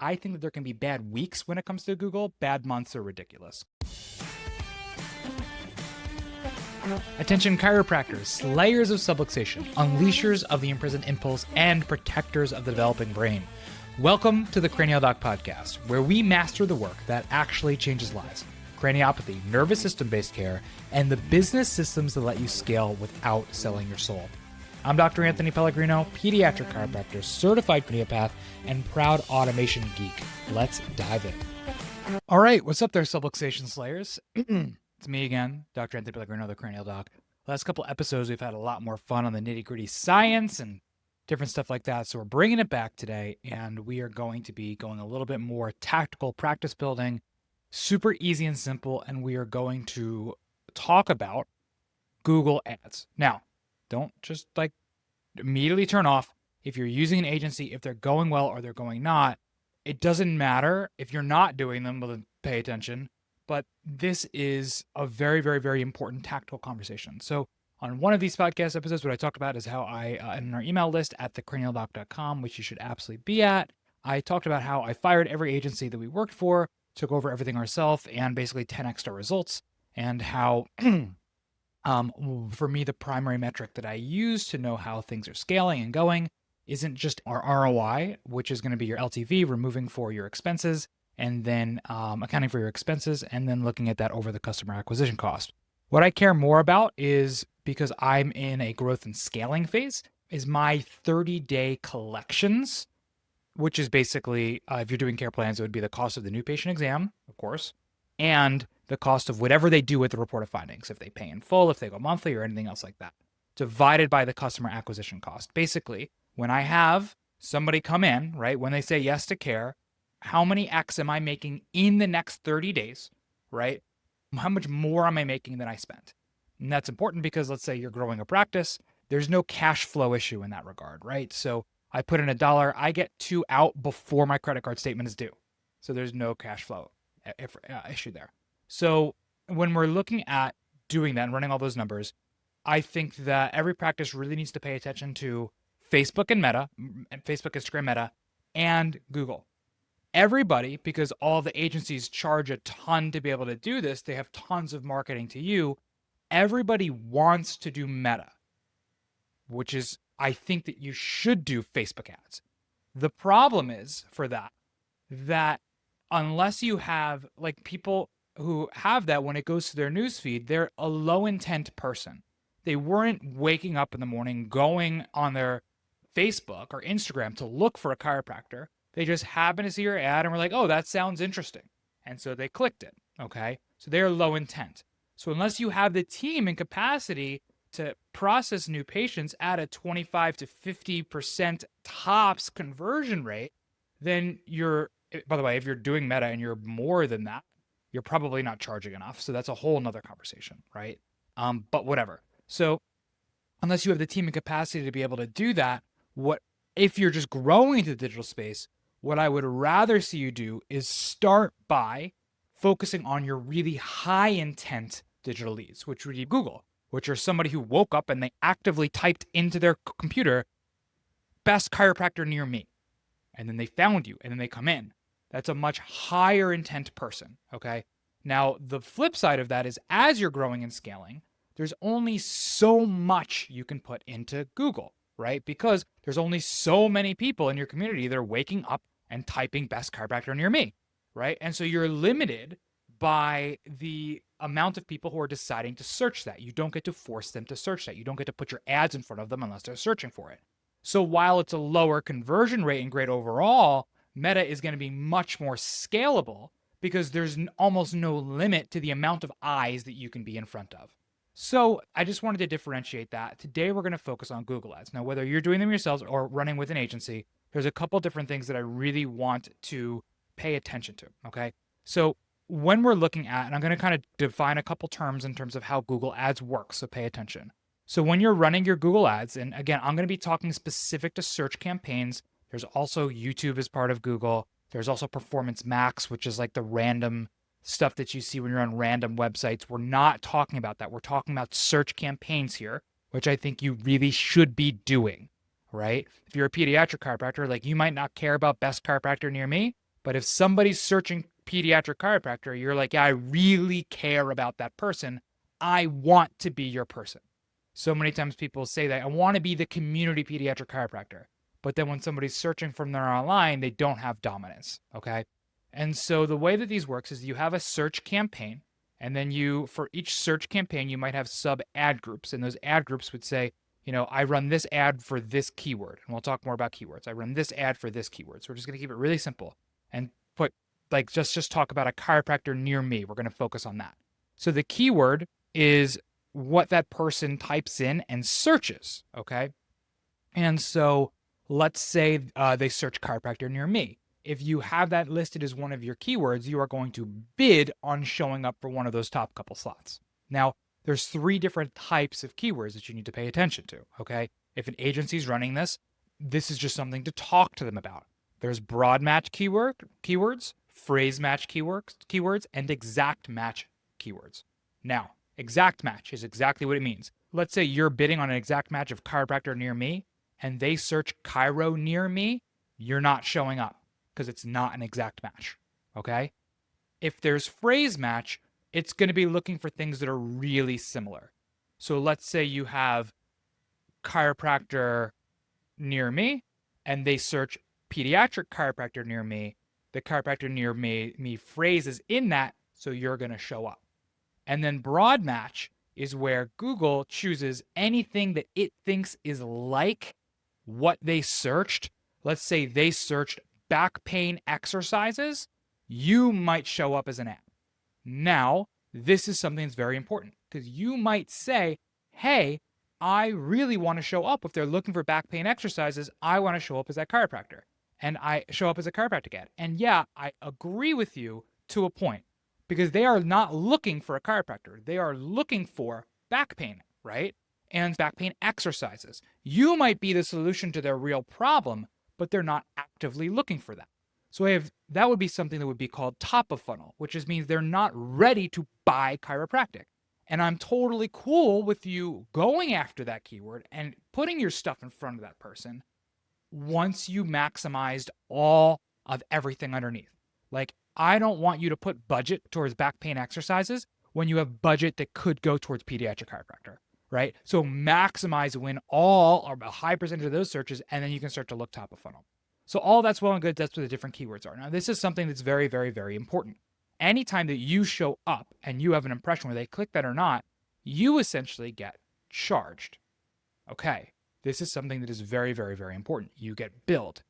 I think that there can be bad weeks when it comes to Google. Bad months are ridiculous. Attention chiropractors, slayers of subluxation, unleashers of the imprisoned impulse, and protectors of the developing brain. Welcome to the Cranial Doc Podcast, where we master the work that actually changes lives. Craniopathy, nervous system-based care, and the business systems that let you scale without selling your soul. I'm Dr. Anthony Pellegrino, pediatric chiropractor, certified craniopath, and proud automation geek. Let's dive in. All right, what's up there, subluxation slayers? It's me again, Dr. Anthony Pellegrino, the Cranial Doc. Last couple episodes, we've had a lot more fun on the nitty-gritty science and different stuff like that. So we're bringing it back today, and we are going to be going a little bit more tactical practice building, super easy and simple, and we are going to talk about Google Ads. Now, don't just immediately turn off. If you're using an agency, if they're going well or they're going not, it doesn't matter. If you're not doing them, well, then pay attention. But this is a very, very, very important tactical conversation. So on one of these podcast episodes, what I talked about is how I, in our email list at thecranialdoc.com, which you should absolutely be at, I talked about how I fired every agency that we worked for, took over everything ourselves, and basically 10x our results, and how for me, the primary metric that I use to know how things are scaling and going isn't just our ROI, which is going to be your LTV, removing for your expenses, and then accounting for your expenses, and then looking at that over the customer acquisition cost. What I care more about is, because I'm in a growth and scaling phase, is my 30-day collections, which is basically, if you're doing care plans, it would be the cost of the new patient exam, of course, and the cost of whatever they do with the report of findings, if they pay in full, if they go monthly, or anything else like that, divided by the customer acquisition cost. Basically, when I have somebody come in, right, when they say yes to care, how many X am I making in the next 30 days, right? How much more am I making than I spent? And that's important because let's say you're growing a practice, there's no cash flow issue in that regard, right? So I put in $1, I get $2 out before my credit card statement is due. So there's no cash flow issue there. So when we're looking at doing that and running all those numbers, I think that every practice really needs to pay attention to Facebook and Meta, Facebook, Instagram, Meta, and Google. Everybody, because all the agencies charge a ton to be able to do this, they have tons of marketing to you. Everybody wants to do Meta, which is, I think that you should do Facebook ads. The problem is for that unless you have people who have that, when it goes to their newsfeed, they're a low intent person. They weren't waking up in the morning, going on their Facebook or Instagram to look for a chiropractor. They just happened to see your ad and were like, oh, that sounds interesting. And so they clicked it, okay? So they're low intent. So unless you have the team and capacity to process new patients at a 25 to 50% tops conversion rate, then by the way, if you're doing Meta and you're more than that, you're probably not charging enough. So that's a whole nother conversation, right? But whatever. So unless you have the team and capacity to be able to do that, if you're just growing into the digital space, what I would rather see you do is start by focusing on your really high intent digital leads, which would be Google, which are somebody who woke up and they actively typed into their computer, best chiropractor near me. And then they found you and then they come in. That's a much higher intent person, okay? Now, the flip side of that is as you're growing and scaling, there's only so much you can put into Google, right? Because there's only so many people in your community that are waking up and typing best chiropractor near me, right? And so you're limited by the amount of people who are deciding to search that. You don't get to force them to search that. You don't get to put your ads in front of them unless they're searching for it. So while it's a lower conversion rate and great overall, Meta is going to be much more scalable because there's almost no limit to the amount of eyes that you can be in front of. So I just wanted to differentiate that. Today, we're going to focus on Google Ads. Now, whether you're doing them yourselves or running with an agency, there's a couple different things that I really want to pay attention to, okay? So when we're looking at, and I'm going to kind of define a couple terms in terms of how Google Ads works, so pay attention. So when you're running your Google Ads, and again, I'm going to be talking specific to search campaigns. There's also YouTube as part of Google. There's also Performance Max, which is like the random stuff that you see when you're on random websites. We're not talking about that. We're talking about search campaigns here, which I think you really should be doing, right? If you're a pediatric chiropractor, like you might not care about best chiropractor near me, But if somebody's searching pediatric chiropractor, you're like, yeah, I really care about that person. I want to be your person. So many times people say that I want to be the community pediatric chiropractor. But then when somebody's searching from there online, they don't have dominance. Okay. And so the way that these works is you have a search campaign, and then for each search campaign, you might have sub ad groups. And those ad groups would say, I run this ad for this keyword. And we'll talk more about keywords. I run this ad for this keyword. So we're just going to keep it really simple and put just talk about a chiropractor near me. We're going to focus on that. So the keyword is what that person types in and searches. Okay. And so let's say they search chiropractor near me. If you have that listed as one of your keywords, you are going to bid on showing up for one of those top couple slots. Now, there's 3 different types of keywords that you need to pay attention to, okay? If an agency's running this is just something to talk to them about. There's broad match keywords, phrase match keywords, and exact match keywords. Now, exact match is exactly what it means. Let's say you're bidding on an exact match of chiropractor near me, and they search chiro near me, you're not showing up because it's not an exact match, okay? If there's phrase match, it's going to be looking for things that are really similar. So let's say you have chiropractor near me, and they search pediatric chiropractor near me. The chiropractor near me phrase is in that, so you're going to show up. And then broad match is where Google chooses anything that it thinks is like what they searched. Let's say they searched back pain exercises. You might show up as an ad. Now, this is something that's very important because you might say, hey, I really want to show up. If they're looking for back pain exercises, I want to show up as that chiropractor. And I show up as a chiropractic ad. And yeah, I agree with you to a point because they are not looking for a chiropractor. They are looking for back pain, right? And back pain exercises. You might be the solution to their real problem, but they're not actively looking for that. So that would be something that would be called top of funnel, which just means they're not ready to buy chiropractic. And I'm totally cool with you going after that keyword and putting your stuff in front of that person once you maximized all of everything underneath. Like, I don't want you to put budget towards back pain exercises when you have budget that could go towards pediatric chiropractor, right? So maximize win all or a high percentage of those searches, and then you can start to look top of funnel. So all that's well and good. That's what the different keywords are. Now, this is something that's very, very, very important. Anytime that you show up and you have an impression whether they click that or not, you essentially get charged. Okay, this is something that is very, very, very important. You get billed.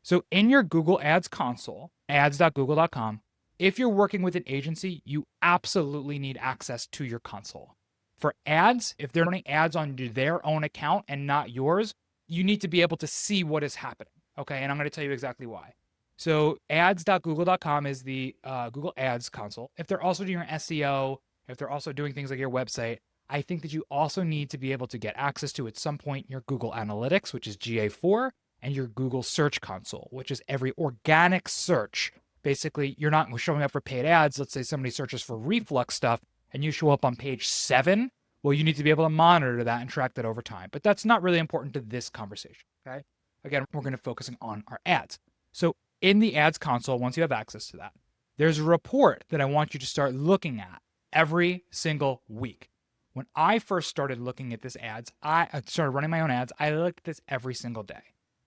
So in your Google Ads console, ads.google.com, if you're working with an agency, you absolutely need access to your console. For ads, if they're running ads on their own account and not yours, you need to be able to see what is happening. Okay, and I'm going to tell you exactly why. So ads.google.com is the Google Ads console. If they're also doing your SEO, if they're also doing things like your website, I think that you also need to be able to get access to at some point your Google Analytics, which is GA4, and your Google Search Console, which is every organic search. Basically, you're not showing up for paid ads. Let's say somebody searches for reflux stuff and you show up on page 7. Well, you need to be able to monitor that and track that over time. But that's not really important to this conversation, okay? Again, we're going to focus on our ads. So in the ads console, once you have access to that, there's a report that I want you to start looking at every single week. When I first started looking at this ads, I started running my own ads. I looked at this every single day.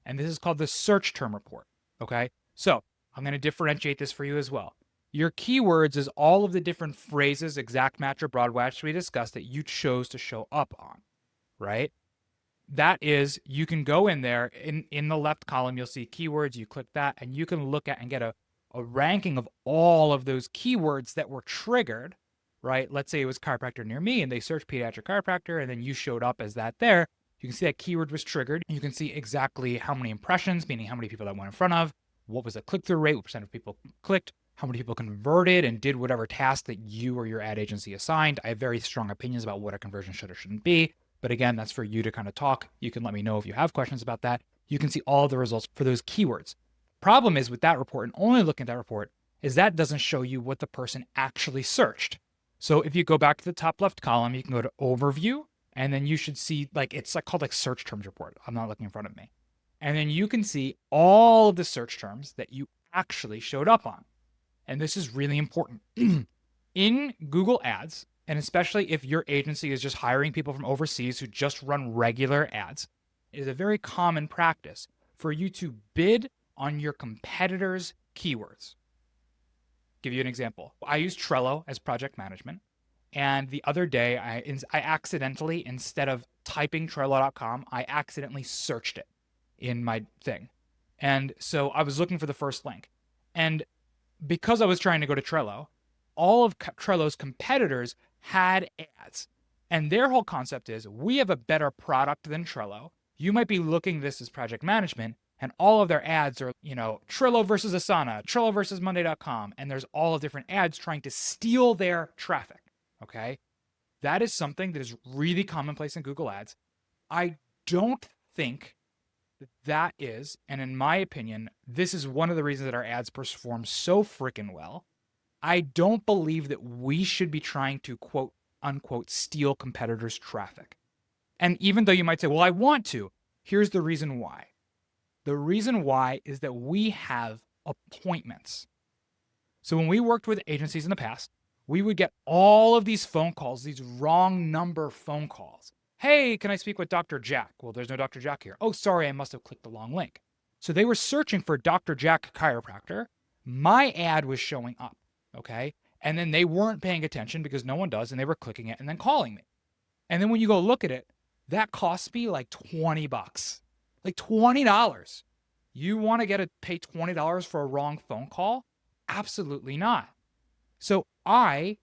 And this is called the search term report, okay? So I'm going to differentiate this for you as well. Your keywords is all of the different phrases, exact match or broad match we discussed that you chose to show up on, right? That is, you can go in there, in the left column, you'll see keywords, you click that, and you can look at and get a ranking of all of those keywords that were triggered, right? Let's say it was chiropractor near me, and they searched pediatric chiropractor, and then you showed up as that there. You can see that keyword was triggered. You can see exactly how many impressions, meaning how many people that went in front of, what was the click-through rate, what percent of people clicked, how many people converted and did whatever task that you or your ad agency assigned. I have very strong opinions about what a conversion should or shouldn't be. But again, that's for you to kind of talk. You can let me know if you have questions about that. You can see all the results for those keywords. Problem is with that report, and only looking at that report, is that doesn't show you what the person actually searched. So if you go back to the top left column, you can go to overview, and then you should see, it's called search terms report. I'm not looking in front of me. And then you can see all of the search terms that you actually showed up on. And this is really important. In Google Ads, and especially if your agency is just hiring people from overseas who just run regular ads, it is a very common practice for you to bid on your competitors' keywords. Give you an example. I use Trello as project management. And the other day, I accidentally, instead of typing Trello.com, I accidentally searched it in my thing. And so I was looking for the first link. And because I was trying to go to Trello, all of Trello's competitors had ads. And their whole concept is, we have a better product than Trello. You might be looking at this as project management, and all of their ads are, Trello versus Asana, Trello versus Monday.com, and there's all of different ads trying to steal their traffic, okay? That is something that is really commonplace in Google Ads. I don't think that is, and in my opinion, this is one of the reasons that our ads perform so freaking well. I don't believe that we should be trying to quote unquote steal competitors' traffic. And even though you might say, well, I want to, here's the reason why. The reason why is that we have appointments. So when we worked with agencies in the past, we would get all of these phone calls, these wrong number phone calls. Hey, can I speak with Dr. Jack? Well, there's no Dr. Jack here. Oh, sorry, I must have clicked the wrong link. So they were searching for Dr. Jack chiropractor. My ad was showing up, okay? And then they weren't paying attention because no one does, and they were clicking it and then calling me. And then when you go look at it, that cost me like $20. Like $20. You want to pay $20 for a wrong phone call? Absolutely not. So I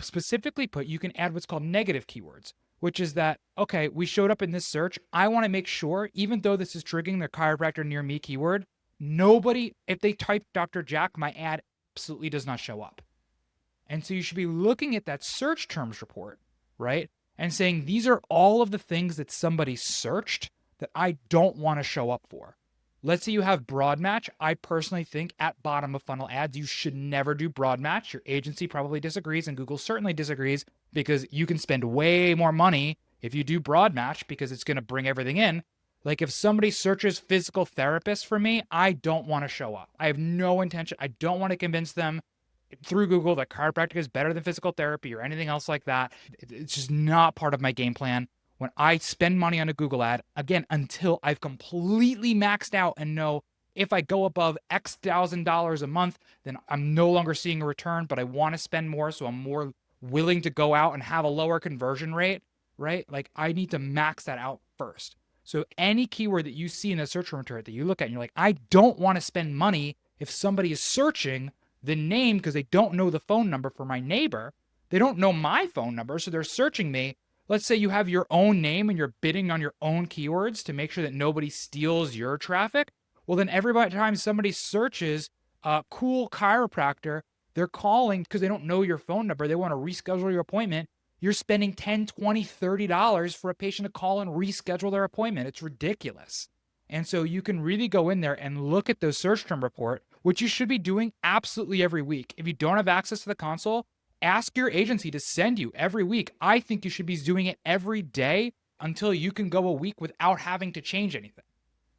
specifically put, you can add what's called negative keywords, which is that, okay, we showed up in this search. I want to make sure, even though this is triggering the chiropractor near me keyword, nobody, if they type Dr. Jack, my ad absolutely does not show up. And so you should be looking at that search terms report, right? And saying, these are all of the things that somebody searched that I don't want to show up for. Let's say you have broad match. I personally think at bottom of funnel ads, you should never do broad match. Your agency probably disagrees, and Google certainly disagrees, because you can spend way more money if you do broad match because it's going to bring everything in. Like if somebody searches physical therapist for me, I don't want to show up. I have no intention. I don't want to convince them through Google that chiropractic is better than physical therapy or anything else like that. It's just not part of my game plan. When I spend money on a Google ad, again, until I've completely maxed out and know if I go above X $1,000 a month, then I'm no longer seeing a return, but I want to spend more, so I'm more willing to go out and have a lower conversion rate, right? Like I need to max that out first. So any keyword that you see in the search term report that you look at and you're like, I don't want to spend money if somebody is searching the name because they don't know the phone number for my neighbor. They don't know my phone number, so they're searching me. Let's say you have your own name and you're bidding on your own keywords to make sure that nobody steals your traffic. Well, then every time somebody searches cool chiropractor, they're calling because they don't know your phone number. They want to reschedule your appointment. You're spending $10, $20, $30 for a patient to call and reschedule their appointment. It's ridiculous. And so you can really go in there and look at those search term report, which you should be doing absolutely every week. If you don't have access to the console, ask your agency to send you every week. I think you should be doing it every day until you can go a week without having to change anything,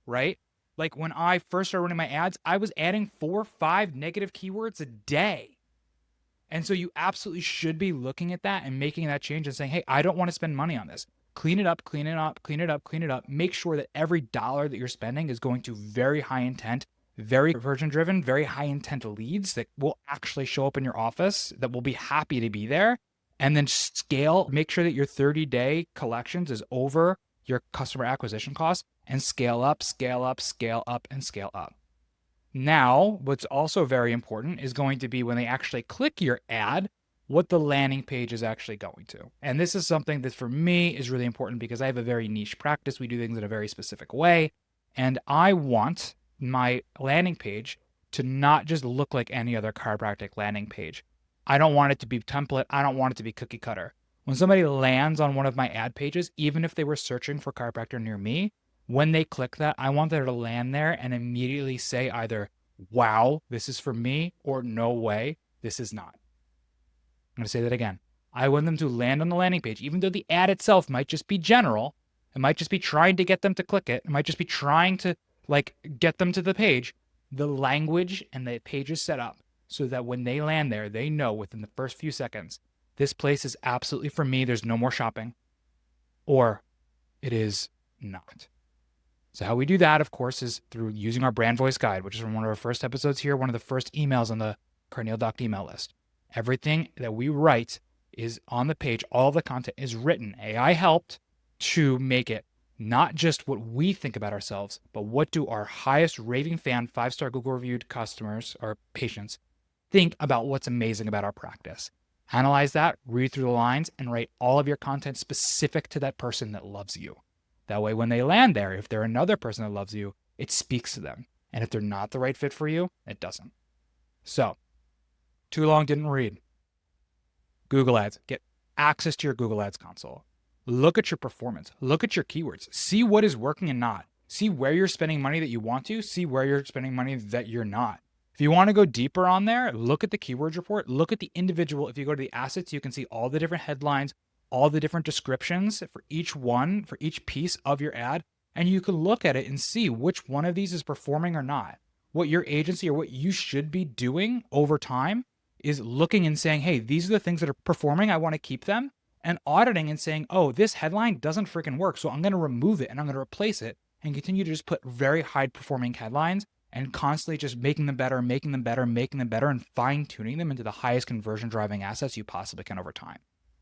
right? Like when I first started running my ads, I was adding 4 or 5 negative keywords a day. And so you absolutely should be looking at that and making that change and saying, hey, I don't want to spend money on this. Clean it up, clean it up, clean it up, clean it up. Make sure that every dollar that you're spending is going to very high intent, very conversion driven, very high intent leads that will actually show up in your office, that will be happy to be there. And then scale, make sure that your 30-day collections is over your customer acquisition costs, and scale up, scale up, scale up, and scale up. Now, what's also very important is going to be when they actually click your ad, what the landing page is actually going to. And this is something that for me is really important because I have a very niche practice. We do things in a very specific way. And I want my landing page to not just look like any other chiropractic landing page. I don't want it to be template. I don't want it to be cookie cutter. When somebody lands on one of my ad pages, even if they were searching for chiropractor near me, when they click that, I want them to land there and immediately say either, wow, this is for me, or no way, this is not. I'm going to say that again. I want them to land on the landing page, even though the ad itself might just be general. It might just be trying to get them to click it. It might just be trying to get them to the page. The language and the page is set up so that when they land there, they know within the first few seconds, this place is absolutely for me. There's no more shopping, or it is not. So how we do that, of course, is through using our brand voice guide, which is from one of our first episodes here, one of the first emails on the Carneal Doc email list. Everything that we write is on the page. All of the content is written. AI helped to make it not just what we think about ourselves, but what do our highest raving fan, 5-star Google reviewed customers or patients think about what's amazing about our practice. Analyze that, read through the lines, and write all of your content specific to that person that loves you. That way, when they land there, if they're another person that loves you, it speaks to them. And if they're not the right fit for you, it doesn't. So, too long, didn't read. Google Ads. Get access to your Google Ads console. Look at your performance. Look at your keywords. See what is working and not. See where you're spending money that you want to. See where you're spending money that you're not. If you want to go deeper on there, look at the keywords report. Look at the individual. If you go to the assets, you can see all the different headlines, all the different descriptions for each one, for each piece of your ad. And you can look at it and see which one of these is performing or not. What your agency or what you should be doing over time is looking and saying, hey, these are the things that are performing. I want to keep them. And auditing and saying, oh, this headline doesn't freaking work. So I'm going to remove it and I'm going to replace it and continue to just put very high performing headlines and constantly just making them better, making them better, making them better, and fine tuning them into the highest conversion driving assets you possibly can over time.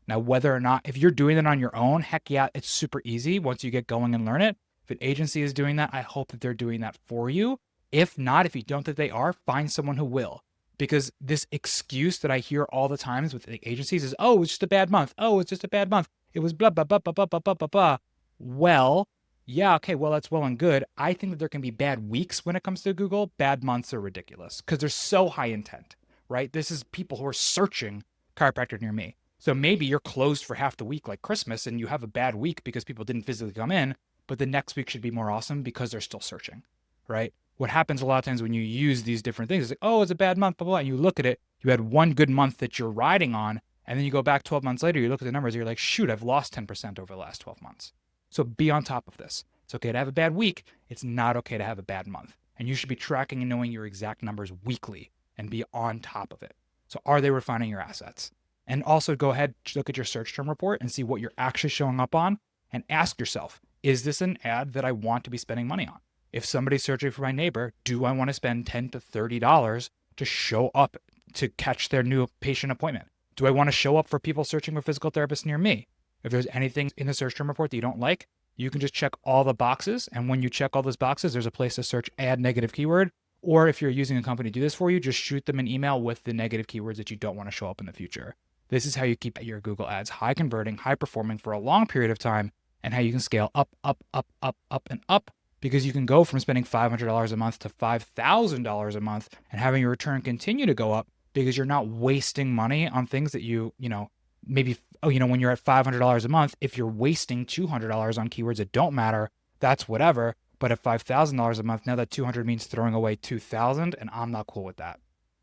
Now, whether or not, if you're doing that on your own, heck yeah, it's super easy once you get going and learn it. If an agency is doing that, I hope that they're doing that for you. If not, if you don't think they are, find someone who will. Because this excuse that I hear all the times with the agencies is, oh, it's just a bad month. Oh, it's just a bad month. It was blah, blah, blah, blah, blah, blah, blah, blah, blah. Well, yeah, okay, well, that's well and good. I think that there can be bad weeks when it comes to Google. Bad months are ridiculous because they're so high intent, right? This is people who are searching chiropractor near me. So maybe you're closed for half the week like Christmas and you have a bad week because people didn't physically come in, but the next week should be more awesome because they're still searching, right? What happens a lot of times when you use these different things is like, oh, it's a bad month, blah, blah, blah. And you look at it, you had one good month that you're riding on, and then you go back 12 months later, you look at the numbers, you're like, shoot, I've lost 10% over the last 12 months. So be on top of this. It's okay to have a bad week. It's not okay to have a bad month. And you should be tracking and knowing your exact numbers weekly and be on top of it. So are they refining your assets? And also go ahead, look at your search term report and see what you're actually showing up on and ask yourself, is this an ad that I want to be spending money on? If somebody's searching for my neighbor, do I want to spend $10 to $30 to show up to catch their new patient appointment? Do I want to show up for people searching for physical therapists near me? If there's anything in the search term report that you don't like, you can just check all the boxes. And when you check all those boxes, there's a place to search add negative keyword. Or if you're using a company to do this for you, just shoot them an email with the negative keywords that you don't want to show up in the future. This is how you keep your Google ads high converting, high performing for a long period of time, and how you can scale up, up, up, up, up, and up, because you can go from spending $500 a month to $5,000 a month and having your return continue to go up because you're not wasting money on things that maybe, when you're at $500 a month, if you're wasting $200 on keywords that don't matter, that's whatever. But at $5,000 a month, now that 200 means throwing away 2,000, and I'm not cool with that.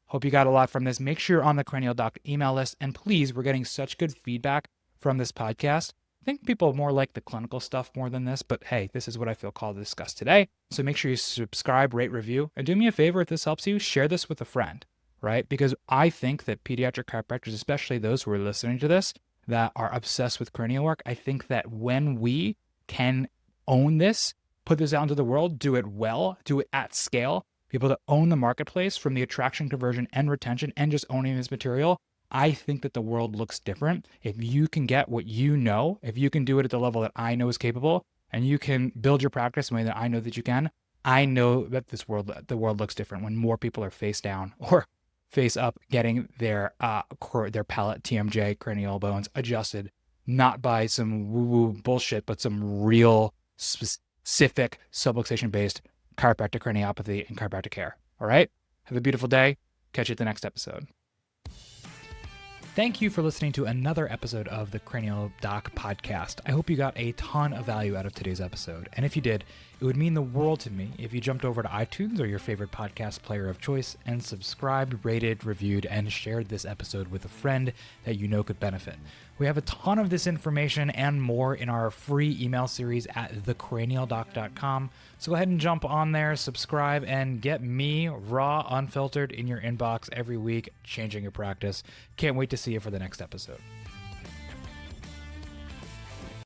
Hope you got a lot from this. Make sure you're on the Carneal Doc email list. And please, we're getting such good feedback from this podcast. I think people more like the clinical stuff more than this, but hey, this is what I feel called to discuss today. So make sure you subscribe, rate, review, and do me a favor if this helps you, share this with a friend, right? Because I think that pediatric chiropractors, especially those who are listening to this, that are obsessed with cranial work, I think that when we can own this, put this out into the world, do it well, do it at scale, be able to own the marketplace from the attraction, conversion, and retention, and just owning this material, I think that the world looks different. If you can get what you know, if you can do it at the level that I know is capable, and you can build your practice in the way that I know that you can, I know that the world looks different when more people are face down or face up getting their palate TMJ cranial bones adjusted, not by some woo-woo bullshit, but some real specific subluxation-based chiropractic craniopathy and chiropractic care. All right? Have a beautiful day. Catch you at the next episode. Thank you for listening to another episode of the Cranial Doc Podcast. I hope you got a ton of value out of today's episode. And if you did, it would mean the world to me if you jumped over to iTunes or your favorite podcast player of choice and subscribed, rated, reviewed, and shared this episode with a friend that you know could benefit. We have a ton of this information and more in our free email series at thecranialdoc.com. So go ahead and jump on there, subscribe, and get me raw, unfiltered in your inbox every week, changing your practice. Can't wait to see you for the next episode.